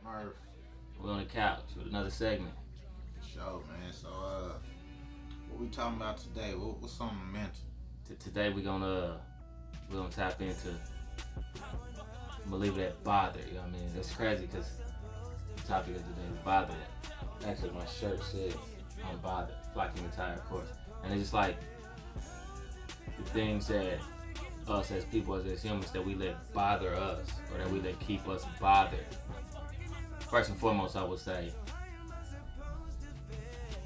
Smurf. We're on the couch with another segment. For sure, man. So, what we talking about today? What's on the mental? Today we're gonna tap into believe that bother. You know what I mean? That's crazy because the topic of today is bothered. Actually, my shirt says Unbothered, flocking attire, of course. And it's just like the things that us as people, as humans, that we let bother us or that we let keep us bothered. First and foremost, I would say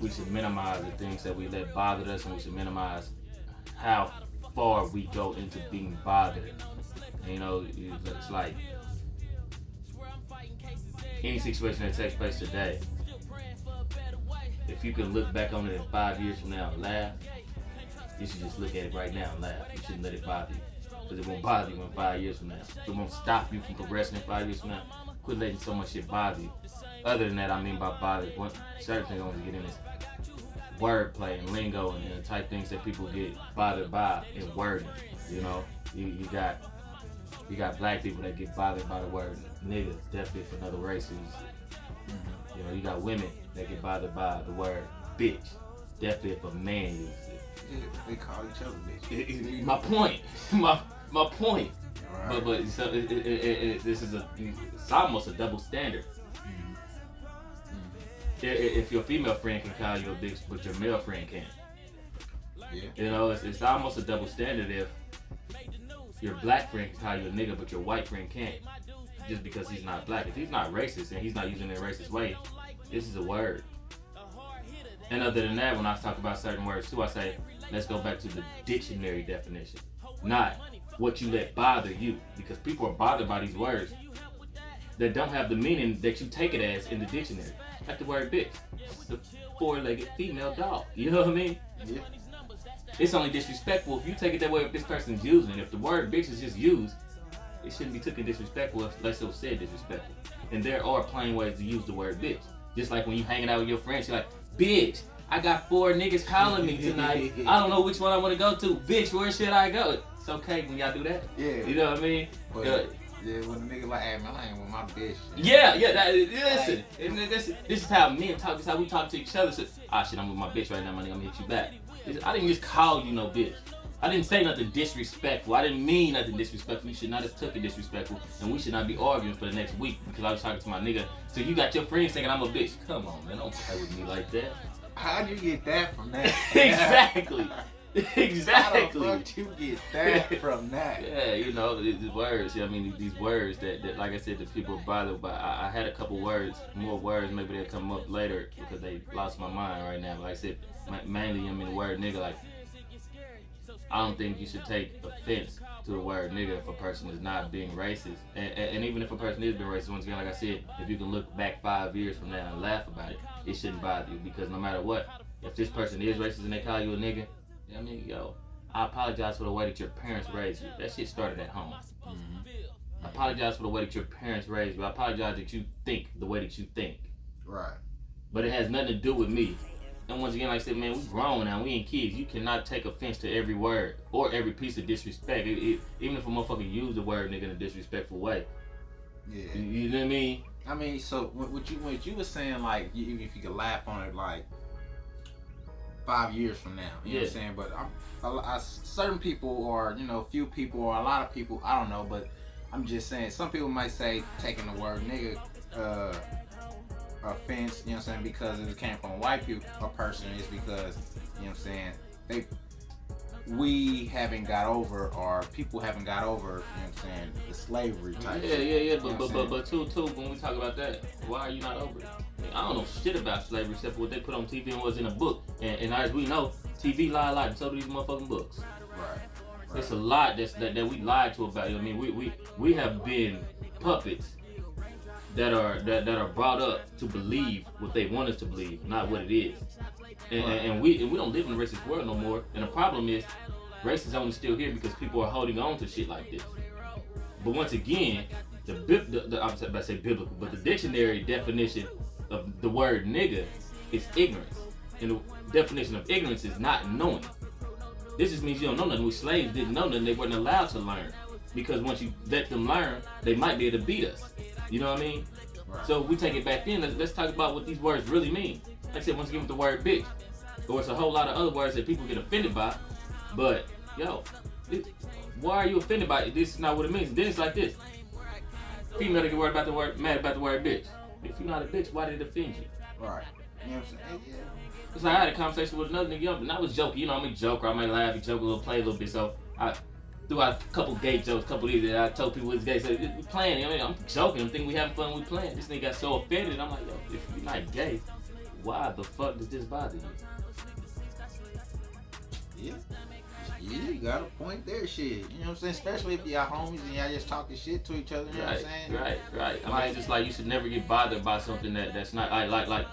we should minimize the things that we let bother us, and we should minimize how far we go into being bothered. And, you know, it's like any situation that takes place today, if you can look back on it 5 years from now and laugh, you should just look at it right now and laugh. You shouldn't let it bother you, because it won't bother you in 5 years from now. It won't stop you from progressing in 5 years from now. Quit letting so much shit bother you. Other than that, I mean by bother, one certain thing I want to get in is wordplay and lingo and the type things that people get bothered by in wording. You know, you got black people that get bothered by the word nigga, definitely for other races. You know, you got women that get bothered by the word bitch, definitely if a man uses it. Yeah, they call each other bitch. My point. My point. Right. But so this is it's almost a double standard. If your female friend can call you a bitch, but your male friend can't. Yeah. You know, it's almost a double standard if your black friend can call you a nigga, but your white friend can't. Just because he's not black. If he's not racist and he's not using it in a racist way, this is a word. And other than that, when I talk about certain words too, I say, let's go back to the dictionary definition. Not what you let bother you. Because people are bothered by these words that don't have the meaning that you take it as in the dictionary. Like the word bitch. It's the four-legged female dog. You know what I mean? Yeah. It's only disrespectful if you take it that way if this person's using it. If the word bitch is just used, it shouldn't be taken disrespectful unless it was said disrespectful. And there are plain ways to use the word bitch. Just like when you hanging out with your friends, you're like, bitch, I got 4 niggas calling me tonight. I don't know which one I want to go to. Bitch, where should I go? It's okay when y'all do that. Yeah. You know what I mean? But, yeah, when the nigga like, hey man, I ain't with my bitch. Yeah. Listen, this is how men talk. This is how we talk to each other. So, shit, I'm with my bitch right now, my nigga. I'm gonna hit you back. I didn't just call you no bitch. I didn't say nothing disrespectful. I didn't mean nothing disrespectful. You should not have took it disrespectful, and we should not be arguing for the next week because I was talking to my nigga. So you got your friends thinking I'm a bitch. Come on, man, don't play with me like that. How'd you get that from that? Exactly. Exactly. How the fuck you get that from that? Yeah, you know, these words. I mean, these words that like I said, that people are bothered by. I had a couple words, more words. Maybe they'll come up later because they lost my mind right now. Like I said, mainly I mean the word nigga. Like, I don't think you should take offense to the word nigga if a person is not being racist. And even if a person is being racist, once again, like I said, if you can look back 5 years from now and laugh about it, it shouldn't bother you. Because no matter what, if this person is racist and they call you a nigga, I mean, yo, I apologize for the way that your parents raised you. That shit started at home. I apologize for the way that your parents raised you. I apologize that you think the way that you think. Right. But it has nothing to do with me. And once again, like I said, man, we grown now. We ain't kids. You cannot take offense to every word or every piece of disrespect. Even if a motherfucker use the word nigga in a disrespectful way. Yeah. You know what I mean? I mean, so what you were saying, like, if you could laugh on it, like, 5 years from now. You know what I'm saying? But certain people, or, you know, few people, or a lot of people, I don't know, but I'm just saying, some people might say taking the word nigga offense, you know what I'm saying, because it came from a white people, a person, is because, you know what I'm saying, we haven't got over, or people haven't got over, you know what I'm saying, the slavery type shit. Yeah. But too, when we talk about that, why are you not over it? I don't know shit about slavery except for what they put on TV and what's in a book. And as we know, TV lie a lot, and so do these motherfucking books. Right. It's a lot that we lied to about. I mean, we have been puppets that are brought up to believe what they want us to believe, not what it is. And we don't live in a racist world no more. And the problem is, race is only still here because people are holding on to shit like this. But once again, I was about to say biblical, but the dictionary definition of the word nigga is ignorance. And the definition of ignorance is not knowing. This just means you don't know nothing. We slaves didn't know nothing. They weren't allowed to learn. Because once you let them learn, they might be able to beat us. You know what I mean? Right. So if we take it back in, let's talk about what these words really mean. Like I said, once again with the word bitch, or it's a whole lot of other words that people get offended by. But yo, why are you offended by it? This is not what it means. And then it's like this: female to get mad about the word bitch. If you're not a bitch, why did it offend you? Right. You know what I'm saying? Yeah. It's like I had a conversation with another nigga, and I was joking. You know, I'm a joker. I might laugh, joke a little, play a little bit. So I threw out a couple gay jokes, a couple of these that I told people it's gay. So we playing. I mean, I'm joking. I'm thinking we having fun. We playing. This nigga got so offended. I'm like, yo, if you're not gay, why the fuck does this bother you? Yeah. Yeah, you got a point there, shit. You know what I'm saying? Especially if y'all homies and y'all just talking shit to each other. You know what I'm saying? Right. I mean, just like you should never get bothered by something that's not like.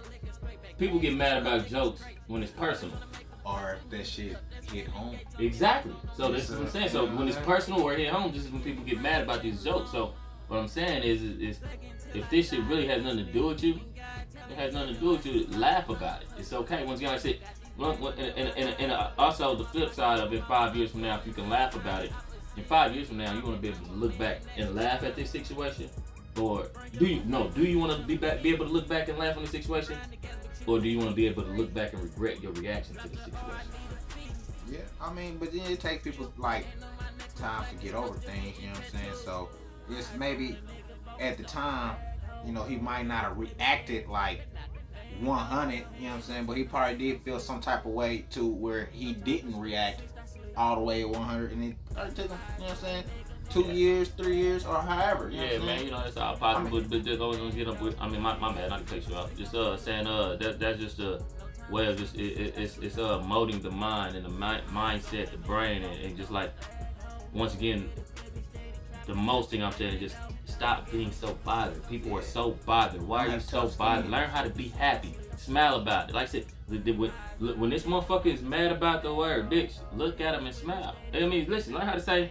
People get mad about jokes when it's personal. Or if that shit hit home. Exactly. So this is what I'm saying. So when it's personal or hit home, this is when people get mad about these jokes. So what I'm saying is if this shit really has nothing to do with you, it has nothing to do with you, laugh about it. It's okay. Once again, like I said, and also the flip side of it, 5 years from now, if you can laugh about it, in 5 years from now, you want to be able to look back and laugh at this situation? Or do you want to be able to look back and laugh on the situation? Or do you want to be able to look back and regret your reaction to the situation? Yeah, I mean, but then it takes people like time to get over things, you know what I'm saying? So it's maybe at the time, you know, he might not have reacted like 100, you know what I'm saying? But he probably did feel some type of way to where he didn't react all the way at 100, and it probably took him, you know what I'm saying? 2 years, 3 years, or however. You know what man, you know, it's all possible. But just always get up with, I mean, my bad, not to cut you off. Just saying, that's just a way of just, it's molding the mind and the mindset, the brain, and just like, once again, the most thing I'm saying is just stop being so bothered. People are so bothered. Why are you so bothered? Learn how to be happy. Smile about it. Like I said, when this motherfucker is mad about the word bitch, look at him and smile. I mean, listen, learn how to say,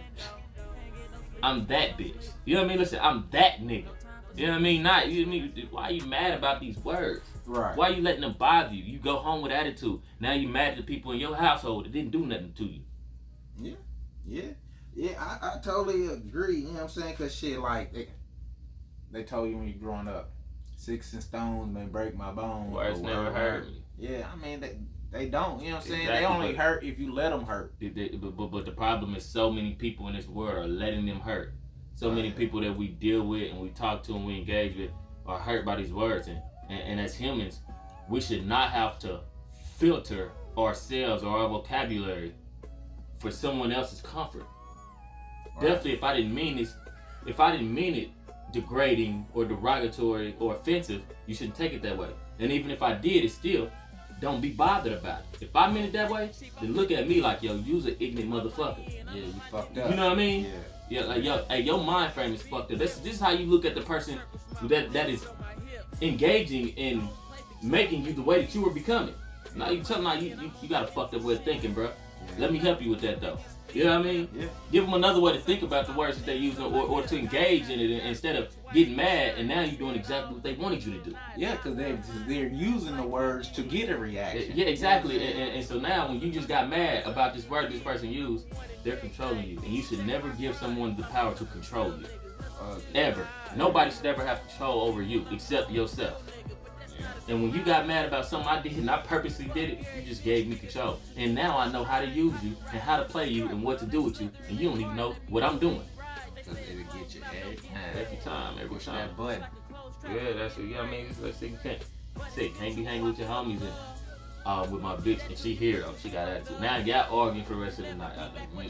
I'm that bitch. You know what I mean? Listen, I'm that nigga. You know what I mean? Not, you know what I mean? Why are you mad about these words? Right. Why are you letting them bother you? You go home with attitude. Now you mad at the people in your household that didn't do nothing to you. Yeah, I totally agree. You know what I'm saying? Because shit, like, they told you when you're growing up, 6 and stones may break my bones. Words never hurt me. Yeah, I mean, they don't. You know what I'm saying? Exactly, they only hurt if you let them hurt. But the problem is so many people in this world are letting them hurt. So many people that we deal with and we talk to and we engage with are hurt by these words. And as humans, we should not have to filter ourselves or our vocabulary for someone else's comfort. Right. Definitely, if I didn't mean it degrading or derogatory or offensive, you shouldn't take it that way. And even if I did, it's still, don't be bothered about it. If I meant it that way, then look at me like, yo, you's an ignorant motherfucker. Yeah, you fucked up. You know what I mean? Yeah. Yeah, like, yo, hey, your mind frame is fucked up. This is how you look at the person that is engaging in making you the way that you were becoming. Now you got a fucked up way of thinking, bro. Yeah. Let me help you with that, though. You know what I mean? Yeah. Give them another way to think about the words that they use or to engage in it instead of getting mad and now you're doing exactly what they wanted you to do. Yeah, because they're using the words to get a reaction. Yeah, exactly. And so now when you just got mad about this word this person used, they're controlling you. And you should never give someone the power to control you. Ever. Nobody should ever have control over you except yourself. And when you got mad about something I did and I purposely did it, you just gave me control. And now I know how to use you and how to play you and what to do with you. And you don't even know what I'm doing. Because it'll get you every time. Push that button. Yeah, that's what, I mean, let's say you can't be hanging with your homies and with my bitch and she here, she got attitude. Now y'all arguing for the rest of the night.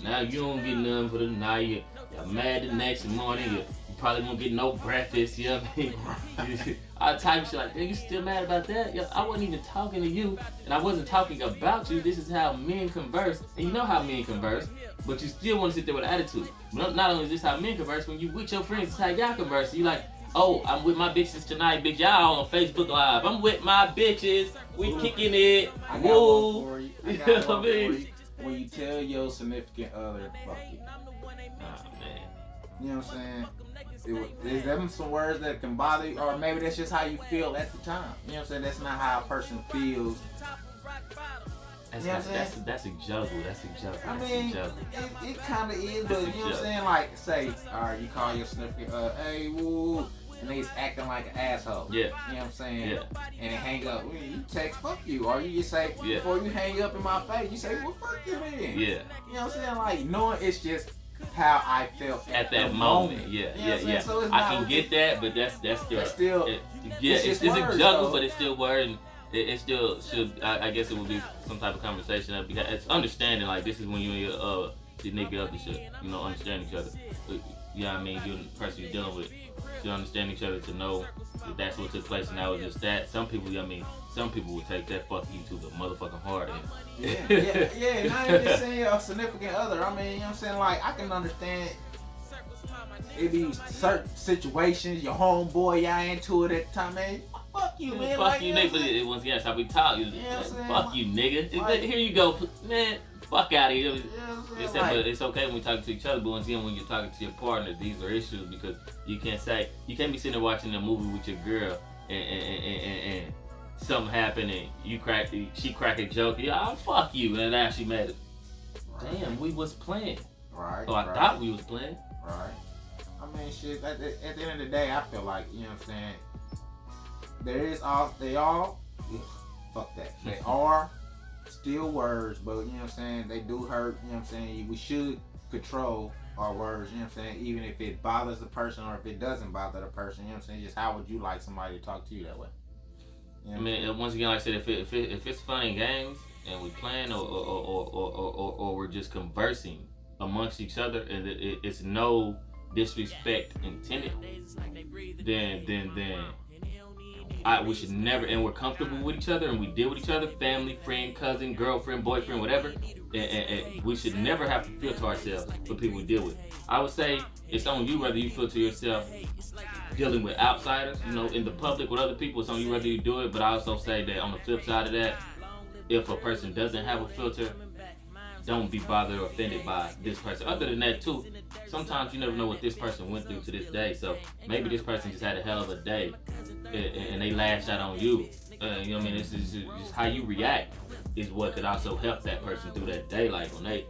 Now you don't get nothing for the night. Y'all mad the next morning. You probably won't get no breakfast, you know what I mean? I type shit like, you still mad about that? Yo, I wasn't even talking to you, and I wasn't talking about you. This is how men converse, and you know how men converse, but you still want to sit there with attitude. Not only is this how men converse, when you with your friends, it's how y'all converse. You like, oh, I'm with my bitches tonight, bitch. Y'all on Facebook Live. I'm with my bitches. We kicking it. I got one for you. I got one for you. When you tell your significant other, fuck you. Oh, man. You know what I'm saying? Is them some words that can bother you, or maybe that's just how you feel at the time? You know what I'm saying? That's not how a person feels. That's a juggle. That's a juggle. I mean, it kind of is, but you know what I'm saying? Like, say, all right, you call your significant, hey, woo, and they just acting like an asshole. Yeah. You know what I'm saying? Yeah. And they hang up. Well, you text fuck you, or you just say before you hang up in my face, you say well fuck you then. Yeah. You know what I'm saying? Like knowing it's just how I felt at that moment. Yeah, you know yeah. So it's I can get that, but that's still it's a juggle, but it's still word. And it still should. I guess it would be some type of conversation. Because it's understanding. Like this is when you and your nigga other shit. You know, understand each other. You know what I mean? You and the person you're dealing with should understand each other to know that that's what took place, and that was just that. Some people will take that fuck you to the motherfucking hard end. Yeah. Not even just saying a significant other. I mean, you know what I'm saying? Like, I can understand it be certain situations, your homeboy, y'all into it at the time, man. Fuck you, man. Fuck like, you, nigga. But once again, that's how we talk. Fuck you, nigga. Like, here you go, man. Fuck out of here. But it's okay when we talk to each other, but once again, when you're talking to your partner, these are issues because you can't be sitting there watching a movie with your girl and something happened and she crack a joke. Yeah, fuck you, and now she mad. Damn, we was playing. Right. Oh, I thought we was playing. Right. I mean, shit. At the end of the day, I feel like you know what I'm saying. They are still words, but you know what I'm saying, they do hurt, you know what I'm saying. We should control our words, you know what I'm saying, even if it bothers the person or if it doesn't bother the person, you know what I'm saying. Just how would you like somebody to talk to you that way? You know I mean, once again, like I said, if it's fun and games and we playing or we're just conversing amongst each other and it's no disrespect intended, then we should never, and we're comfortable with each other and we deal with each other, family, friend, cousin, girlfriend, boyfriend, whatever, and we should never have to filter ourselves for people we deal with. I would say it's on you whether you filter yourself dealing with outsiders, you know, in the public with other people. It's on you whether you do it, but I also say that on the flip side of that, if a person doesn't have a filter, don't be bothered or offended by this person. Other than that too, sometimes you never know what this person went through to this day, so maybe this person just had a hell of a day and they lashed out on you. You know what I mean? It's just how you react is what could also help that person through that day. Like when they,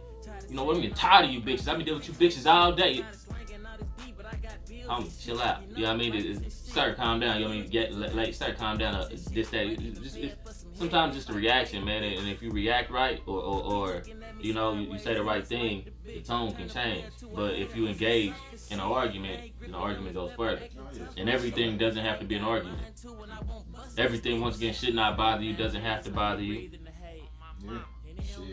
you know what, I'm getting tired of you bitches. I've been dealing with you bitches all day. Chill out. You know what I mean? Start calm down. You know what I mean? Start calm down. Sometimes just a reaction, man. And if you react right or you know, you say the right thing, the tone can change. But if you engage in an argument, then the argument goes further. And everything doesn't have to be an argument. Everything, once again, should not bother you, doesn't have to bother you. Yeah. Shit.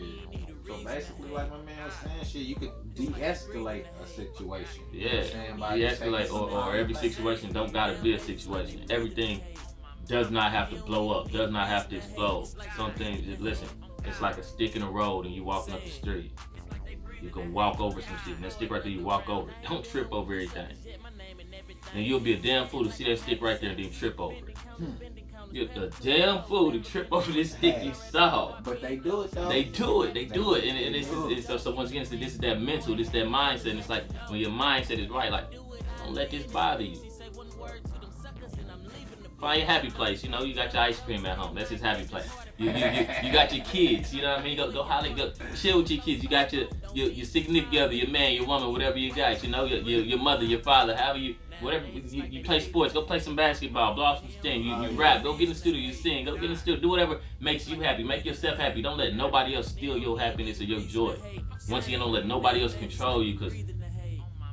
So basically, like my man was saying, shit, you could de-escalate a situation. Yeah, de-escalate, or every situation don't gotta be a situation. Everything does not have to blow up, does not have to explode. Some things, just listen, it's like a stick in the road and you walking up the street. You can walk over some shit, and that stick right there, you walk over it. Don't trip over everything. And you'll be a damn fool to see that stick right there and then trip over it. You're a damn fool to trip over this stick you saw. But they do it though. They do it. And it's so once again, this is that mental, this is that mindset. And it's like when your mindset is right, like, don't let this bother you. Find your happy place. You know, you got your ice cream at home. That's his happy place. You got your kids. You know what I mean? Go holler, go chill with your kids. You got your significant other, your man, your woman, whatever you got. You know, your mother, your father, however you. Whatever you play sports, go play some basketball, blow off some steam. You rap, go get in the studio, you sing, go get in the studio, do whatever makes you happy, make yourself happy. Don't let nobody else steal your happiness or your joy. Once again, don't let nobody else control you, because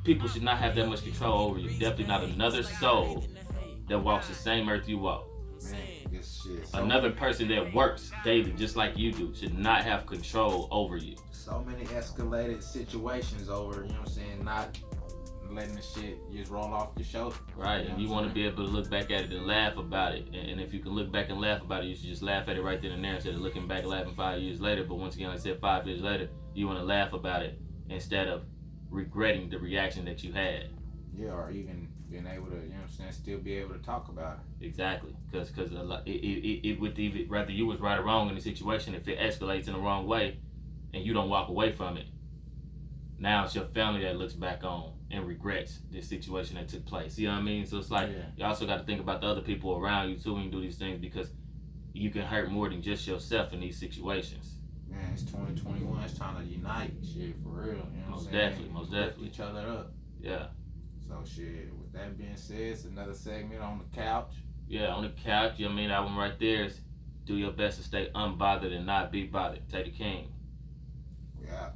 people should not have that much control over you. Definitely not another soul that walks the same earth you walk. Man, this shit. Another person that works daily just like you do should not have control over you. So many escalated situations over, you know what I'm saying, not letting the shit just roll off your shoulder. Right, and you want to be able to look back at it and laugh about it. And if you can look back and laugh about it, you should just laugh at it right then and there instead of looking back and laughing 5 years later. But once again, like I said, 5 years later, you want to laugh about it instead of regretting the reaction that you had. Yeah, or even being able to, you know what I'm saying, still be able to talk about it. Exactly, because it would even, whether you was right or wrong in the situation, if it escalates in the wrong way and you don't walk away from it, now it's your family that looks back on and regrets this situation that took place. You know what I mean? So it's like, you also got to think about the other people around you too when you do these things, because you can hurt more than just yourself in these situations. Man, it's 2021. It's time to unite. Shit, for real. You know what I'm saying? Most definitely. Lift each other up. Yeah. So shit, with that being said, it's another segment on the couch. Yeah, on the couch, you know what I mean? That one right there is do your best to stay unbothered and not be bothered. Take the king. Yeah.